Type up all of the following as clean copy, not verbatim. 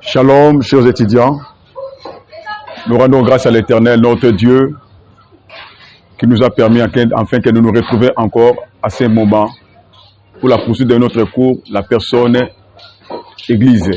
Shalom, chers étudiants. Nous rendons grâce à l'Éternel, notre Dieu, qui nous a permis enfin que nous nous retrouvions encore à ce moment pour la poursuite de notre cours, la personne Église.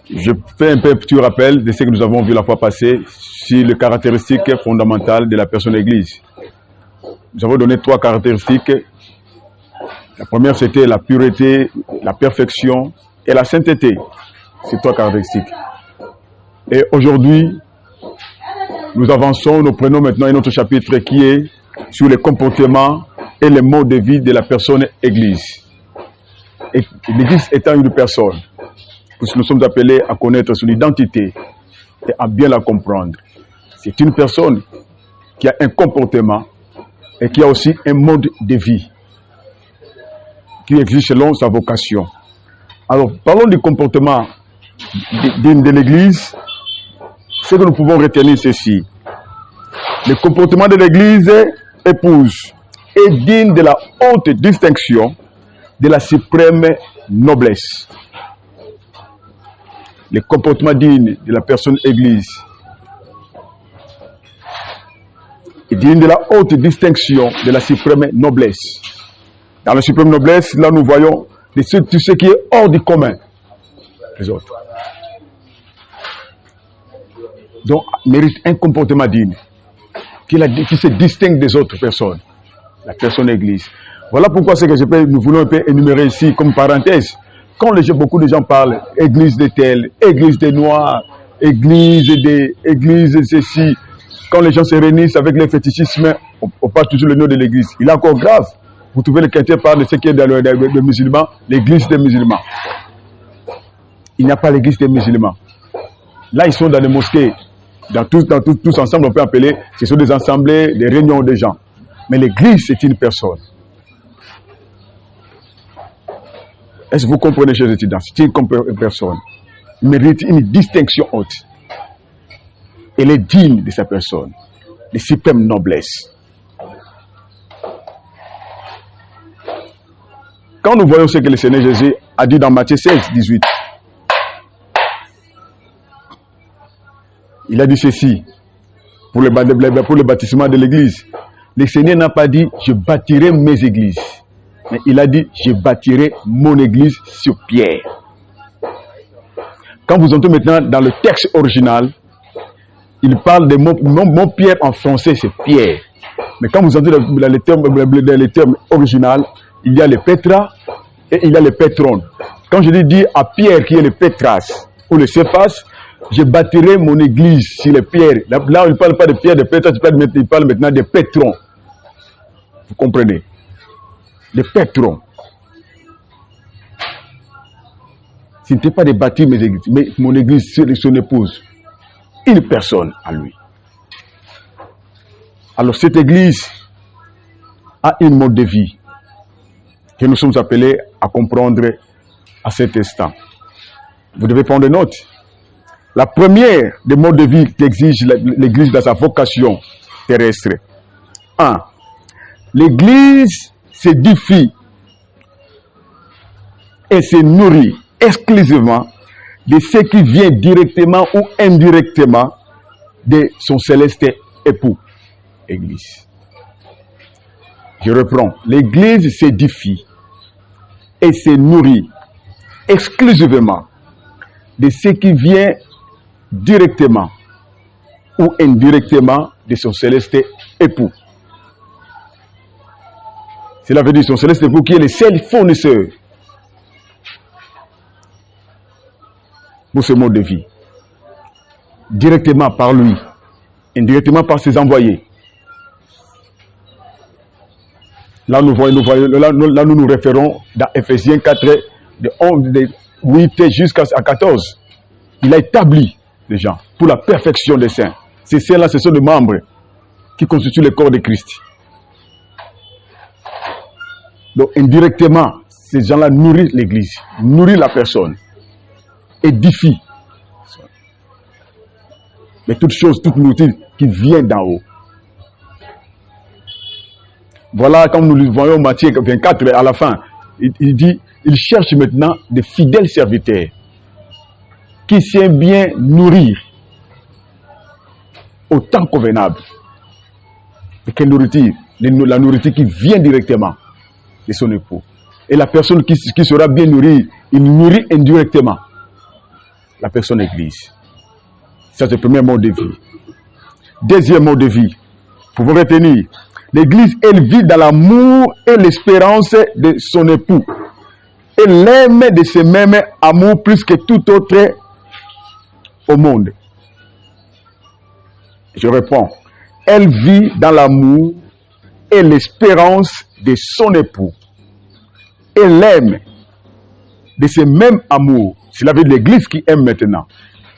Je fais un petit rappel de ce que nous avons vu la fois passée sur les caractéristiques fondamentales de la personne Église. Nous avons donné 3 caractéristiques. La première, c'était la pureté, la perfection et la sainteté. Ces 3 caractéristiques. Et aujourd'hui, nous avançons, nous prenons maintenant un autre chapitre qui est sur les comportements et les modes de vie de la personne Église. Et l'Église étant une personne, puisque nous sommes appelés à connaître son identité et à bien la comprendre. C'est une personne qui a un comportement et qui a aussi un mode de vie qui existe selon sa vocation. Alors, parlons du comportement de l'Église. Ce que nous pouvons retenir, ceci. Le comportement de l'Église épouse est digne de la haute distinction de la suprême noblesse. Le comportement digne de la personne Église est digne de la haute distinction de la suprême noblesse. Dans la suprême noblesse, là nous voyons tout ce qui est hors du commun. Les autres. Donc, mérite un comportement digne qui se distingue des autres personnes. La personne Église. Voilà pourquoi c'est que nous voulons un peu énumérer ici comme parenthèse. Quand beaucoup de gens parlent Église de tel, Église des Noirs, Église de ceci, quand les gens se réunissent avec le fétichisme, on parle toujours le nom de l'Église. Il est encore grave. Vous trouvez le chrétien parle de ce qui est dans le musulman, l'Église des musulmans. Il n'y a pas l'Église des musulmans. Là, ils sont dans les mosquées. Tous ensemble, on peut appeler, ce sont des assemblées, des réunions de gens. Mais l'Église, c'est une personne. Est-ce que vous comprenez, chers étudiants? C'est une personne. Il mérite une distinction haute. Elle est digne de sa personne, de suprême noblesse. Quand nous voyons ce que le Seigneur Jésus a dit dans Matthieu 16, 18, il a dit ceci pour le bâtissement de l'église. Le Seigneur n'a pas dit je bâtirai mes églises, mais il a dit je bâtirai mon église sur pierre. Quand vous entendez maintenant dans le texte original, il parle de mon pierre en français, c'est pierre. Mais quand vous entendez dans les termes original, il y a le Petra et il y a le Petron. Quand je dis à Pierre qui est le Petras ou le Céphas, je bâtirai mon église sur les pierres. Là, il ne parle pas de pierre de Petras, il parle maintenant de Petron. Vous comprenez? De Petron. Ce n'était pas de bâtir mes églises, mais mon église sur son épouse. Une personne à lui. Alors cette église a une mode de vie que nous sommes appelés à comprendre à cet instant. Vous devez prendre note. La première des modes de vie qu'exige l'Église dans sa vocation terrestre. 1. L'Église s'édifie et se nourrit exclusivement de ce qui vient directement ou indirectement de son céleste époux. Église. Je reprends. L'Église s'édifie et se nourrit exclusivement de ce qui vient directement ou indirectement de son céleste époux. Cela veut dire son céleste époux qui est le seul fournisseur pour ce mode de vie. Directement par lui, indirectement par ses envoyés. Là, nous nous référons dans Ephésiens 4, de 8 jusqu'à 14. Il a établi les gens pour la perfection des saints. Ces saints-là, ce sont des membres qui constituent le corps de Christ. Donc, indirectement, ces gens-là nourrissent l'Église, nourrissent la personne, édifient. Mais toute chose, toute nourriture qui vient d'en haut. Voilà, comme nous le voyons Matthieu 24 à la fin, il dit, il cherche maintenant de fidèles serviteurs qui sait bien nourrir au temps convenable. Et quelle nourriture? La nourriture qui vient directement de son époux. Et la personne qui sera bien nourrie, il nourrit indirectement la personne église. Ça, c'est le premier mode de vie. Deuxième mode de vie, pour vous retenir, l'église, elle vit dans l'amour et l'espérance de son époux. Elle l'aime de ce même amour plus que tout autre au monde. Je réponds, elle vit dans l'amour et l'espérance de son époux. Elle l'aime de ce même amour. C'est la vie de l'église qui aime maintenant.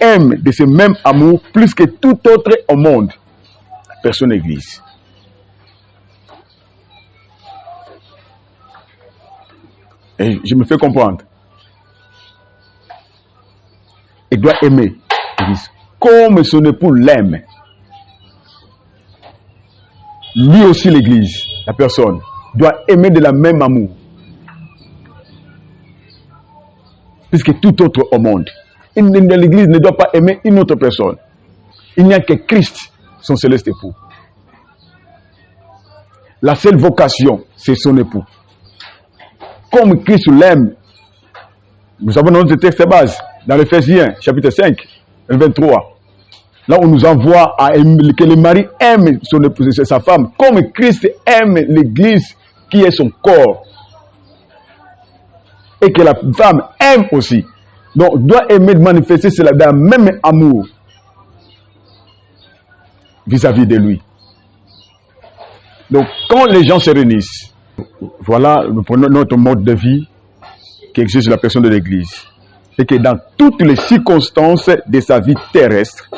Aime de ce même amour plus que tout autre au monde. Personne église. Et je me fais comprendre. Elle doit aimer l'église comme son époux l'aime. Lui aussi l'église, la personne, doit aimer de la même amour. Puisque tout autre au monde. L'église ne doit pas aimer une autre personne. Il n'y a que Christ, son céleste époux. La seule vocation, c'est son époux. Comme Christ l'aime, nous avons notre texte base, dans l'Éphésiens, chapitre 5, 23. Là où on nous envoie à aimer, que le mari aime son épouse, sa femme, comme Christ aime l'église qui est son corps. Et que la femme aime aussi. Donc, doit aimer manifester cela dans le même amour vis-à-vis de lui. Donc, quand les gens se réunissent, voilà notre mode de vie qui exige la personne de l'église. Et que dans toutes les circonstances de sa vie terrestre,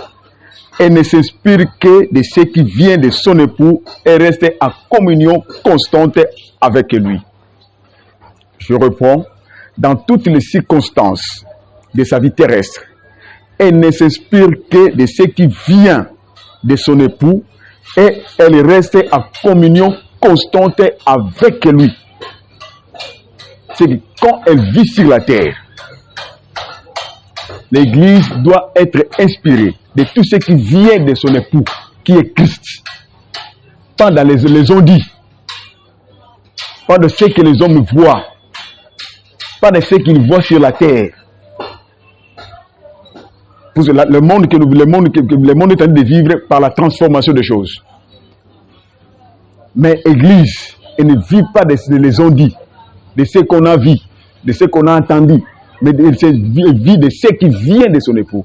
elle ne s'inspire que de ce qui vient de son époux et reste en communion constante avec lui. Je reprends. Dans toutes les circonstances de sa vie terrestre, elle ne s'inspire que de ce qui vient de son époux et elle reste en communion constante avec lui. C'est que quand elle vit sur la terre, l'église doit être inspirée de tout ce qui vient de son époux, qui est Christ. Pas dans les ondits, pas de ce que les hommes voient, pas de ce qu'ils voient sur la terre. Parce que le monde est en train de vivre par la transformation des choses. Mais l'église, elle ne vit pas des ondits, de ce qu'on a vu, de ce qu'on a entendu, mais elle vit de ce qui vient de son époux.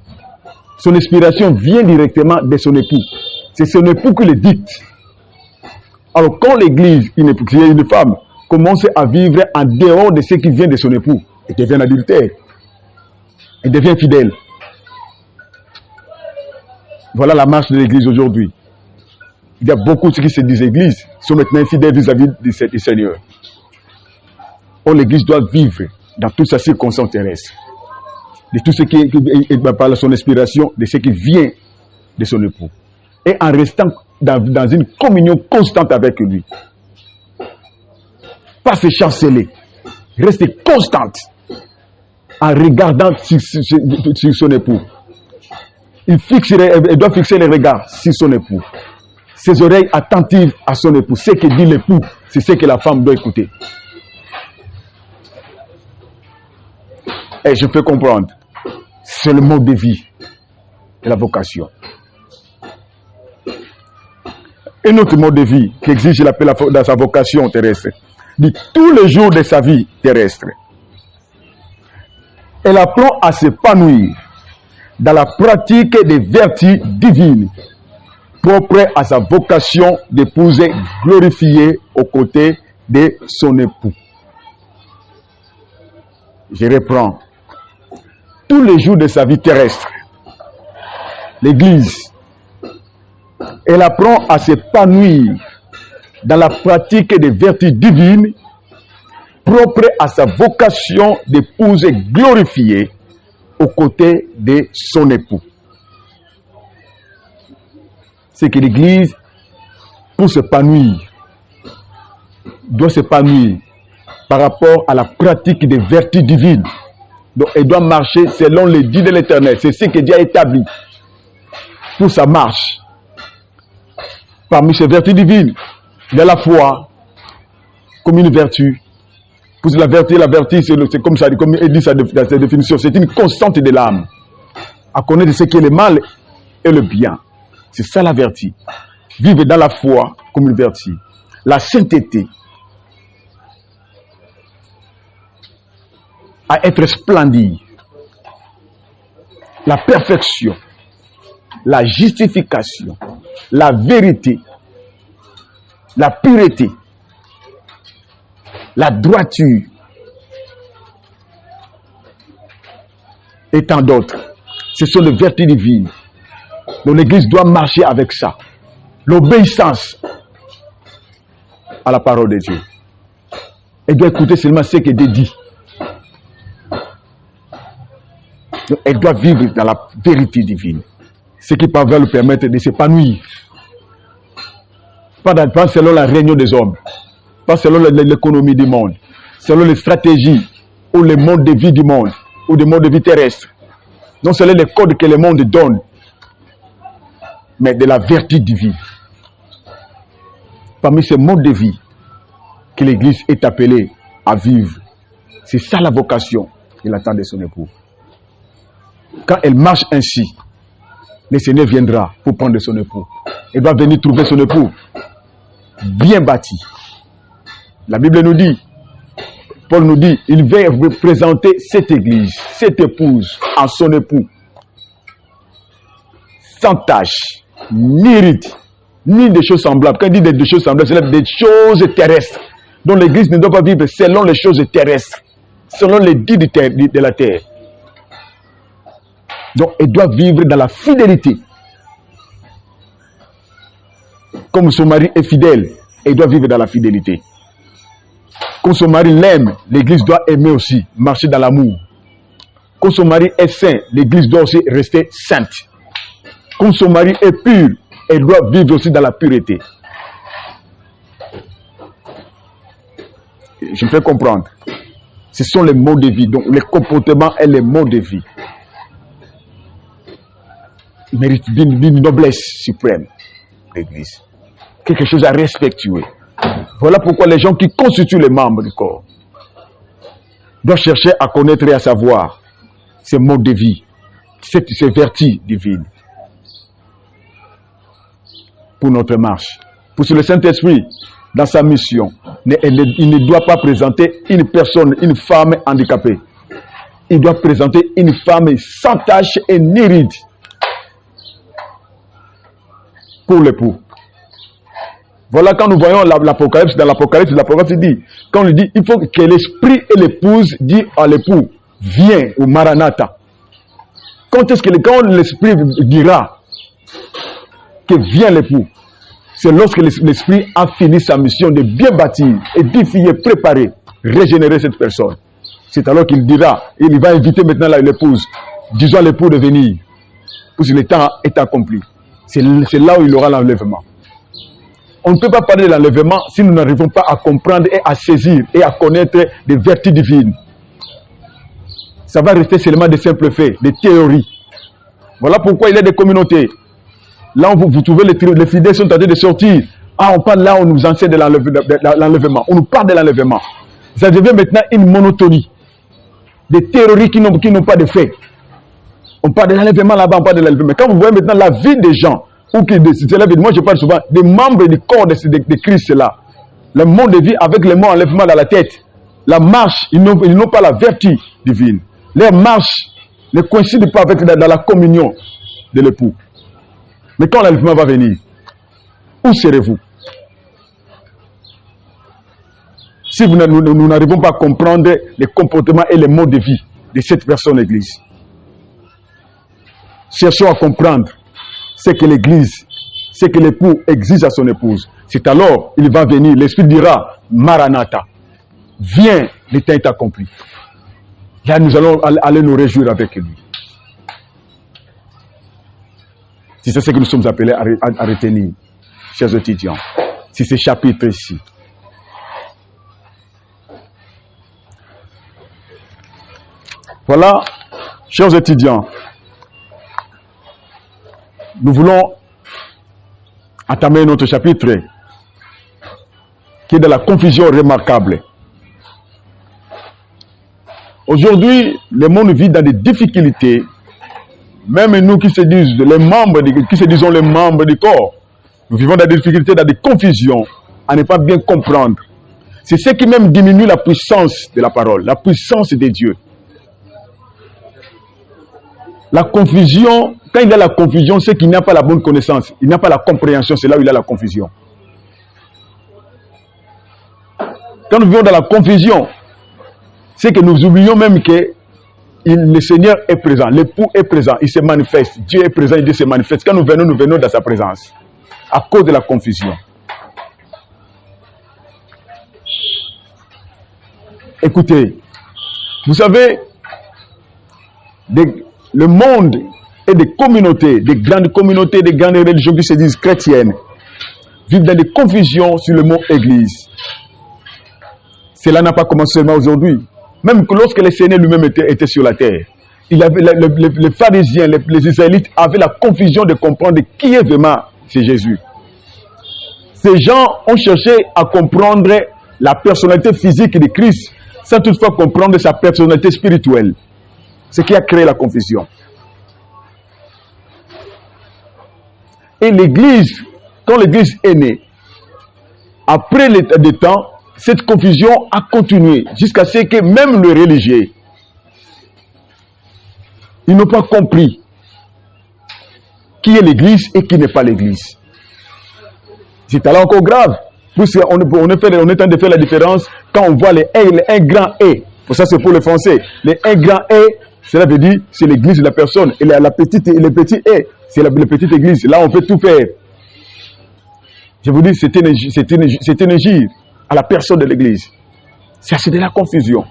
Son inspiration vient directement de son époux. C'est son époux qui le dicte. Alors quand l'église, une femme, commence à vivre en dehors de ce qui vient de son époux, elle devient adultère. Elle devient fidèle. Voilà la marche de l'église aujourd'hui. Il y a beaucoup de ceux qui se disent église, sont maintenant fidèles vis-à-vis du Seigneur. Or, l'église doit vivre dans toutes ses circonstances terrestres. De tout ce qui par son inspiration, de ce qui vient de son époux. Et en restant dans une communion constante avec lui. Pas se chanceler. Rester constante en regardant sur son époux. Elle doit fixer les regards sur son époux. Ses oreilles attentives à son époux. Ce que dit l'époux, c'est ce que la femme doit écouter. Et je peux comprendre. C'est le mode de vie de la vocation. Un autre mode de vie qui exige l'appel dans sa vocation terrestre, dit tous les jours de sa vie terrestre. Elle apprend à s'épanouir dans la pratique des vertus divines, propres à sa vocation d'épouse glorifiée aux côtés de son époux. Je reprends. Tous les jours de sa vie terrestre, l'Église, elle apprend à s'épanouir dans la pratique des vertus divines, propres à sa vocation d'épouse glorifiée aux côtés de son époux. C'est que l'Église, pour s'épanouir, doit s'épanouir par rapport à la pratique des vertus divines, Donc, elle doit marcher selon les dits de l'Éternel. C'est ce que Dieu a établi pour sa marche. Parmi ces vertus divines, il y a la foi comme une vertu. Pour la vertu, c'est comme ça, comme il dit dans sa définition, c'est une constante de l'âme. À connaître ce qui est le mal et le bien. C'est ça la vertu. Vivre dans la foi comme une vertu. La sainteté. À être splendide. La perfection. La justification. La vérité. La pureté. La droiture. Et tant d'autres. Ce sont les vertus divines. Donc l'Église doit marcher avec ça. L'obéissance à la parole de Dieu. Elle doit écouter seulement ce que Dieu dit. Donc, elle doit vivre dans la vérité divine. Ce qui va lui permettre de s'épanouir. Pas selon la réunion des hommes. Pas selon l'économie du monde. Selon les stratégies ou le mode de vie du monde. Ou le mode de vie terrestre. Non selon les codes que le monde donne. Mais de la vertu divine. Parmi ces modes de vie que l'Église est appelée à vivre. C'est ça la vocation qu'il attend de son époux. Quand elle marche ainsi, le Seigneur viendra pour prendre son époux. Elle va venir trouver son époux bien bâti. La Bible nous dit, Paul nous dit, il va représenter cette église, cette épouse en son époux. Sans tâche, ni ride, ni des choses semblables. Quand il dit des choses semblables, c'est des choses terrestres. Donc l'église ne doit pas vivre selon les choses terrestres, selon les dits de la terre. Donc elle doit vivre dans la fidélité. Comme son mari est fidèle, elle doit vivre dans la fidélité. Comme son mari l'aime, l'église doit aimer aussi, marcher dans l'amour. Comme son mari est saint, l'église doit aussi rester sainte. Comme son mari est pur, elle doit vivre aussi dans la pureté. Je me fais comprendre. Ce sont les modes de vie, donc les comportements et les modes de vie. Il mérite d'une noblesse suprême, l'église. Quelque chose à respecter. Voilà pourquoi les gens qui constituent les membres du corps doivent chercher à connaître et à savoir ces modes de vie, ces vertus divines pour notre marche. Pour le Saint-Esprit, dans sa mission, il ne doit pas présenter une personne, une femme handicapée. Il doit présenter une femme sans tache et ni ride pour l'époux. Voilà quand nous voyons l'Apocalypse, dans l'Apocalypse, dit, quand on dit, il faut que l'esprit et l'épouse disent à l'époux, viens au Maranatha. Quand est-ce que quand l'esprit dira que vient l'époux, c'est lorsque l'esprit a fini sa mission de bien bâtir, édifier, préparer, régénérer cette personne. C'est alors qu'il dira, il va inviter maintenant l'épouse, disons à l'époux de venir, parce que le temps est accompli. C'est là où il aura l'enlèvement. On ne peut pas parler de l'enlèvement si nous n'arrivons pas à comprendre et à saisir et à connaître des vertus divines. Ça va rester seulement des simples faits, des théories. Voilà pourquoi il y a des communautés. Là où vous trouvez les fidèles sont en train de sortir. Ah, on parle là, on nous enseigne de l'enlèvement. On nous parle de l'enlèvement. Ça devient maintenant une monotonie. Des théories qui n'ont pas de faits. On parle de l'enlèvement là-bas, on parle de l'enlèvement. Quand vous voyez maintenant la vie des gens, ou qui moi je parle souvent des membres du corps de Christ là, le monde de vie avec le mot enlèvement dans la tête, la marche, ils n'ont pas la vertu divine. Leur marche ne coïncide pas avec dans la communion de l'époux. Mais quand l'enlèvement va venir, où serez-vous? Si nous n'arrivons pas à comprendre les comportements et les modes de vie de cette personne l'église. Cherchons à comprendre ce que l'église, ce que l'époux exige à son épouse. C'est alors il va venir, l'esprit dira, Maranatha, viens, le temps est accompli. Là nous allons aller nous réjouir avec lui. C'est ce que nous sommes appelés à retenir, chers étudiants. C'est ce chapitre ici. Voilà, chers étudiants, nous voulons entamer notre chapitre qui est dans la confusion remarquable. Aujourd'hui, le monde vit dans des difficultés. Même nous qui se disent les membres du corps, nous vivons dans des difficultés, dans des confusions, à ne pas bien comprendre. C'est ce qui même diminue la puissance de la parole, la puissance de Dieu. La confusion, quand il y a la confusion, c'est qu'il n'y a pas la bonne connaissance, il n'y a pas la compréhension, c'est là où il y a la confusion. Quand nous vivons dans la confusion, c'est que nous oublions même que le Seigneur est présent, l'époux est présent, il se manifeste, Dieu est présent, Dieu se manifeste. Quand nous venons dans sa présence, à cause de la confusion. Écoutez, vous savez, le monde et des communautés, des grandes religions qui se disent chrétiennes, vivent dans des confusions sur le mot Église. Cela n'a pas commencé seulement aujourd'hui. Même que lorsque le Seigneur lui-même était sur la terre, les pharisiens, les Israélites avaient la confusion de comprendre qui est vraiment c'est Jésus. Ces gens ont cherché à comprendre la personnalité physique de Christ sans toutefois comprendre sa personnalité spirituelle. Ce qui a créé la confusion. Et l'Église, quand l'Église est née, après des temps, cette confusion a continué jusqu'à ce que même les religieux, ils n'ont pas compris qui est l'Église et qui n'est pas l'Église. C'est alors encore grave, puisqu'on est en train de faire la différence quand on voit les un grand E. Pour ça, c'est pour le français. Les un grand E, cela veut dire c'est l'Église de la personne. Et le petit E, c'est la petite Église. Là, on peut tout faire. Je vous dis, c'est une gire à la personne de l'Église. C'est de la confusion.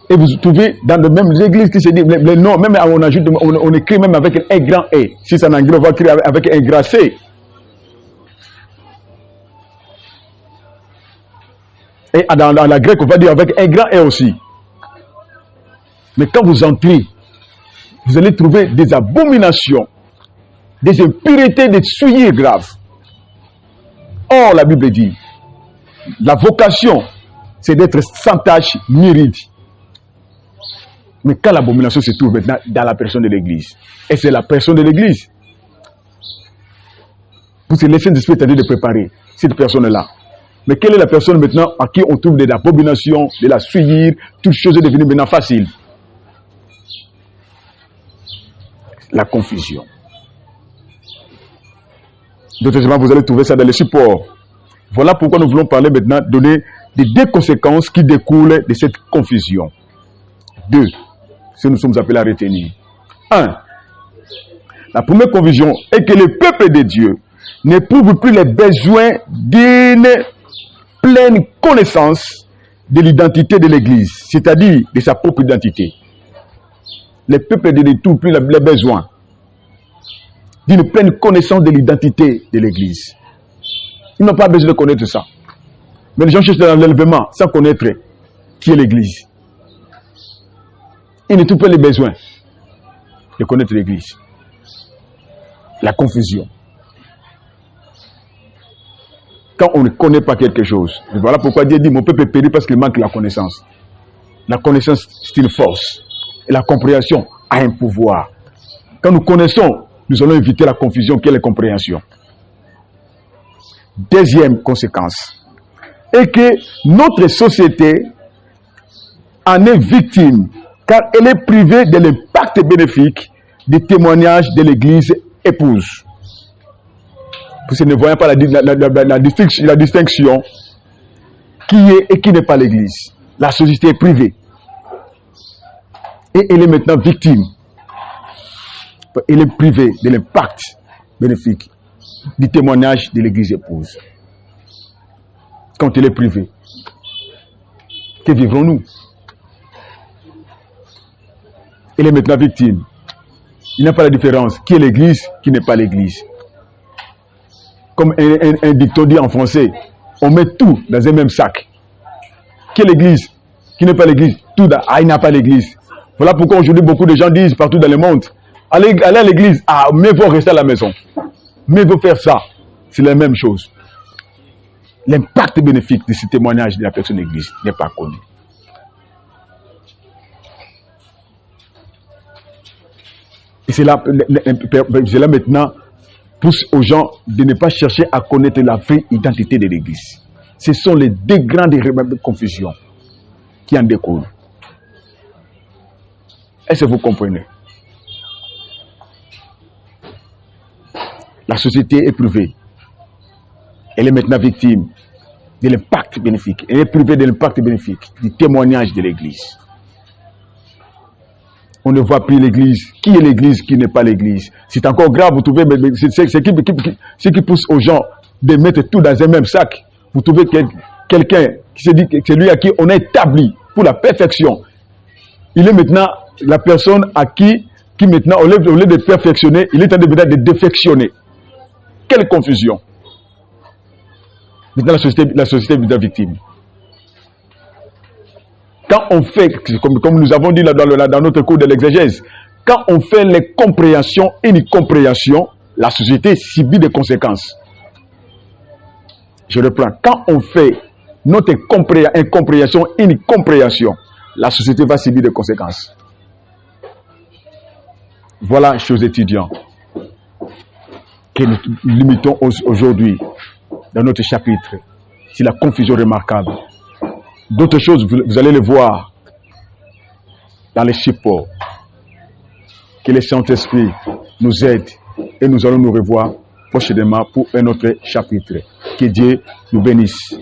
Et vous trouvez dans de même églises qui se disent, les noms, même on écrit même avec un grand E. Si c'est en anglais, on va écrire avec un grand C. Et dans la grecque, on va dire avec un grand E aussi. Mais quand vous entrez, vous allez trouver des abominations, des impuretés, des souillures graves. Or, la Bible dit, la vocation, c'est d'être sans tache ni ride. Mais quand l'abomination se trouve maintenant dans la personne de l'Église, et c'est la personne de l'Église, pour se laisser l'Esprit de préparer cette personne-là. Mais quelle est la personne maintenant à qui on trouve de l'abomination, de la souillure, toute chose est devenue maintenant facile? La confusion. D'autres, vous allez trouver ça dans les supports. Voilà pourquoi nous voulons parler maintenant, donner des deux conséquences qui découlent de cette confusion. Deux, ce que nous sommes appelés à retenir. Un, la première confusion est que le peuple de Dieu n'éprouve plus les besoins d'une pleine connaissance de l'identité de l'Église, c'est-à-dire de sa propre identité. Le peuple de Dieu n'éprouve plus les besoins d'une pleine connaissance de l'identité de l'Église. Ils n'ont pas besoin de connaître ça. Mais les gens cherchent dans l'enlèvement sans connaître qui est l'Église. Ils ne trouvent pas les besoins de connaître l'Église. La confusion. Quand on ne connaît pas quelque chose, voilà pourquoi Dieu dit, mon peuple périt parce qu'il manque la connaissance. La connaissance, c'est une force. Et la compréhension a un pouvoir. Quand nous connaissons, nous allons éviter la confusion qui est la compréhension. Deuxième conséquence est que notre société en est victime car elle est privée de l'impact bénéfique des témoignages de l'Église épouse. Vous ne voyez pas la distinction qui est et qui n'est pas l'Église. La société est privée. Et elle est maintenant victime. Elle est privée de l'impact bénéfique du témoignage de l'Église épouse. Quand elle est privée, que vivrons-nous? Elle est maintenant victime. Il n'y a pas la différence. Qui est l'Église, qui n'est pas l'Église. Comme un dicton dit en français, on met tout dans un même sac. Qui est l'église? Qui n'est pas l'église? Tout il n'a pas l'église. Voilà pourquoi aujourd'hui beaucoup de gens disent partout dans le monde, allez à l'église, mais vous rester à la maison. Mais vous faire ça. C'est la même chose. L'impact bénéfique de ce témoignage de la personne de l'église n'est pas connu. Et cela maintenant pousse aux gens de ne pas chercher à connaître la vraie identité de l'église. Ce sont les deux grandes confusions qui en découlent. Est-ce que vous comprenez? La société est privée. Elle est maintenant victime de l'impact bénéfique. Elle est privée de l'impact bénéfique, du témoignage de l'église. On ne voit plus l'église. Qui est l'église, qui n'est pas l'église? C'est encore grave, vous trouvez, ce qui pousse aux gens de mettre tout dans un même sac. Vous trouvez quelqu'un qui se dit que c'est lui à qui on a établi pour la perfection. Il est maintenant la personne à qui maintenant, au lieu de perfectionner, il est en train de défectionner. Quelle confusion! Maintenant, la société est victime. Quand on fait, comme nous avons dit dans notre cours de l'exégèse, quand on fait les compréhensions et les compréhensions, la société subit des conséquences. Je reprends. Quand on fait notre incompréhension et une compréhension, la société va subir des conséquences. Voilà, chers étudiants, que nous limitons aujourd'hui dans notre chapitre. C'est la confusion remarquable. D'autres choses, vous allez les voir dans les supports. Que le Saint-Esprit nous aide et nous allons nous revoir prochainement pour un autre chapitre. Que Dieu nous bénisse.